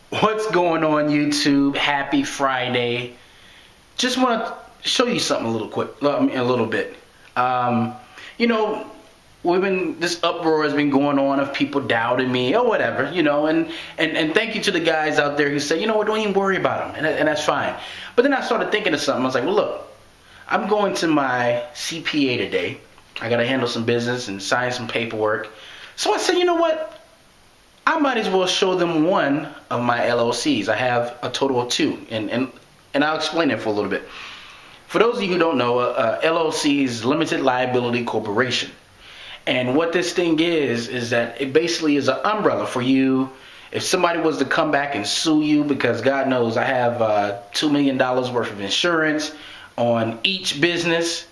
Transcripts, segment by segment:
What's going on, YouTube? Happy Friday. Just want to show you something a little quick, a little bit. You know, this uproar has been going on of people doubting me or whatever, and thank you to the guys out there who say, you know what, don't even worry about them, and that's fine. But then I started thinking of something. I was like, well, look, I'm going to my CPA today. I got to handle some business and sign some paperwork. So I said, you know what? I might as well show them one of my LLCs. I have a total of two, and I'll explain it for a little bit. For those of you who don't know, LLC is Limited Liability Corporation. And what this thing is that it basically is an umbrella for you. If somebody was to come back and sue you, because God knows I have $2 million worth of insurance on each business,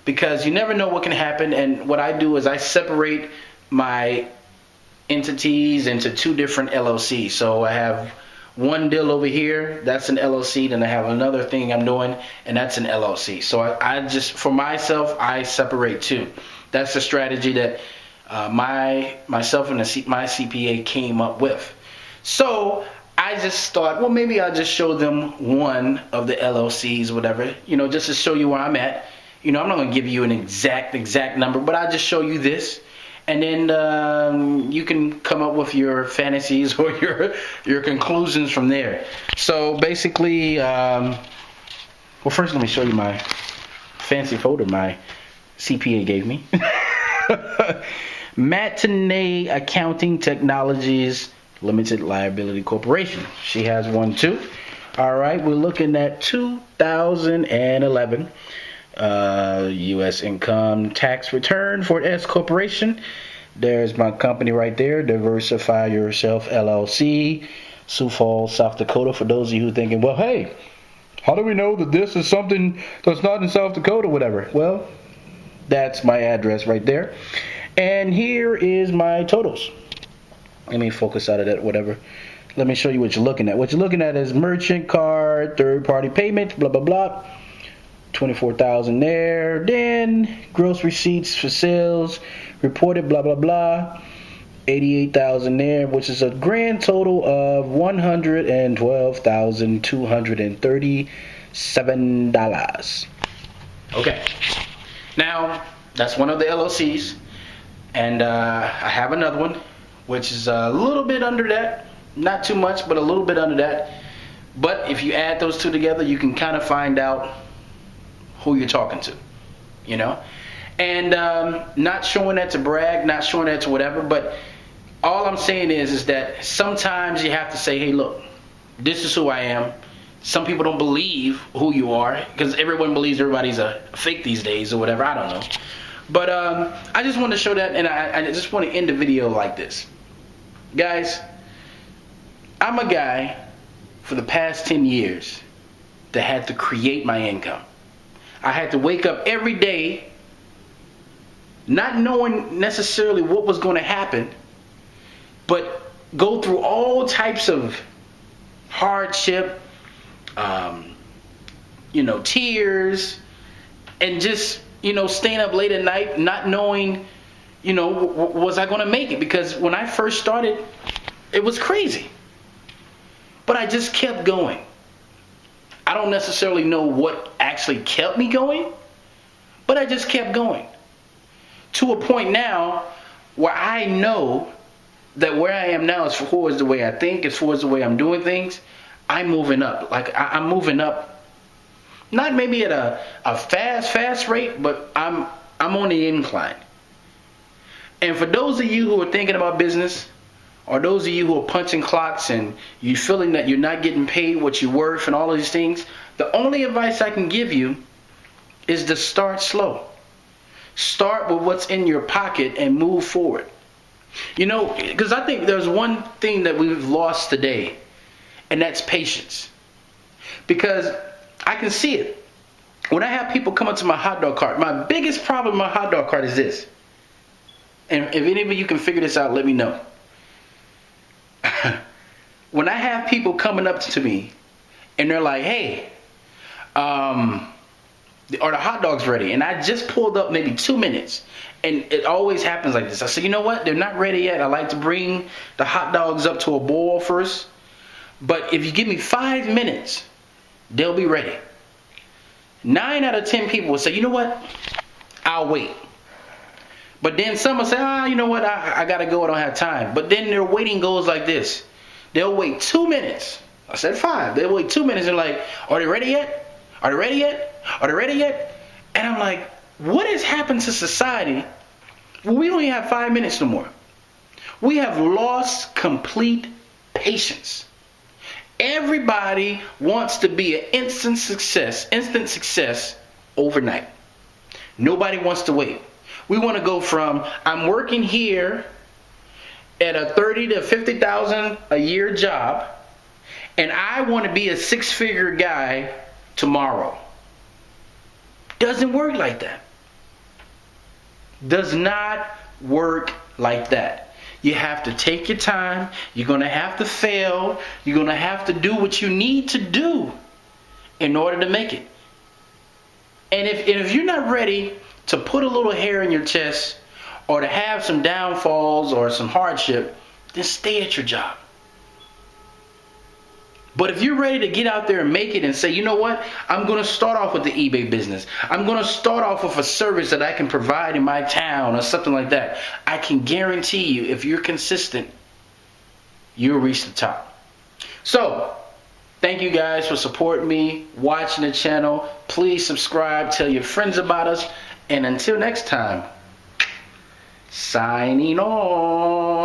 because you never know what can happen. And what I do is I separate my entities into two different LLCs. So I have one deal over here, that's an LLC, then I have another thing I'm doing, and that's an LLC. So I just, for myself, I separate two. That's the strategy that myself and my CPA came up with. So I just thought, well, maybe I'll just show them one of the LLCs, whatever, just to show you where I'm at. I'm not going to give you an exact number, but I'll just show you this. And then you can come up with your fantasies or your conclusions from there. So basically, well, first let me show you my fancy folder my CPA gave me. Matinee Accounting Technologies Limited Liability Corporation. She has one too. All right, we're looking at 2011. U.S. income tax return for S Corporation. There's my company right there, Diversify Yourself LLC, Sioux Falls, South Dakota. For those of you who are thinking, well, hey, how do we know that this is something that's not in South Dakota, whatever? Well, that's my address right there. And here is my totals. Let me focus out of that, whatever. Let me show you what you're looking at. What you're looking at is merchant card, third-party payments, blah, blah, blah. 24,000 there. Then gross receipts for sales reported, blah blah blah, 88,000 there, which is a grand total of $112,237. Okay, now that's one of the LLCs, and I have another one which is a little bit under that, not too much, but a little bit under that. But if you add those two together, you can kind of find out who you're talking to, and not showing that to brag, not showing that to whatever, but all I'm saying is that sometimes you have to say, hey, look, this is who I am. Some people don't believe who you are, because everyone believes everybody's a fake these days or whatever, I don't know. But I just want to show that, and I just want to end the video like this. Guys, I'm a guy for the past 10 years that had to create my income. I had to wake up every day not knowing necessarily what was going to happen, but go through all types of hardship, tears, and just, staying up late at night, not knowing, was I going to make it? Because when I first started, it was crazy. But I just kept going. I don't necessarily know what actually kept me going, but I just kept going. To a point now where I know that where I am now, as far as the way I think, as far as the way I'm doing things, I'm moving up. Like I'm moving up, not maybe at a fast rate, but I'm on the incline. And for those of you who are thinking about business, or those of you who are punching clocks and you feeling that you're not getting paid what you're worth and all of these things, the only advice I can give you is to start slow. Start with what's in your pocket and move forward. Because I think there's one thing that we've lost today, and that's patience. Because I can see it. When I have people come up to my hot dog cart, my biggest problem with my hot dog cart is this. And if any of you can figure this out, let me know. When I have people coming up to me and they're like, hey, are the hot dogs ready? And I just pulled up maybe 2 minutes, and it always happens like this. I say, you know what? They're not ready yet. I like to bring the hot dogs up to a boil first. But if you give me 5 minutes, they'll be ready. 9 out of 10 people will say, you know what? I'll wait. But then some will say, you know what? I got to go. I don't have time. But then their waiting goes like this. They'll wait 2 minutes. I said 5. They'll wait 2 minutes and like, are they ready yet? Are they ready yet? Are they ready yet? And I'm like, what has happened to society? Well, we don't even have 5 minutes no more. We have lost complete patience. Everybody wants to be an instant success overnight. Nobody wants to wait. We want to go from, I'm working here at a 30 to 50,000 a year job, and I want to be a 6-figure guy tomorrow. Doesn't work like that. Does not work like that. You have to take your time. You're going to have to fail. You're going to have to do what you need to do in order to make it. And if you're not ready to put a little hair in your chest or to have some downfalls or some hardship, then stay at your job. But if you're ready to get out there and make it and say, you know what, I'm going to start off with the eBay business. I'm going to start off with a service that I can provide in my town or something like that. I can guarantee you, if you're consistent, you'll reach the top. So, thank you guys for supporting me, watching the channel. Please subscribe, tell your friends about us. And until next time, signing on.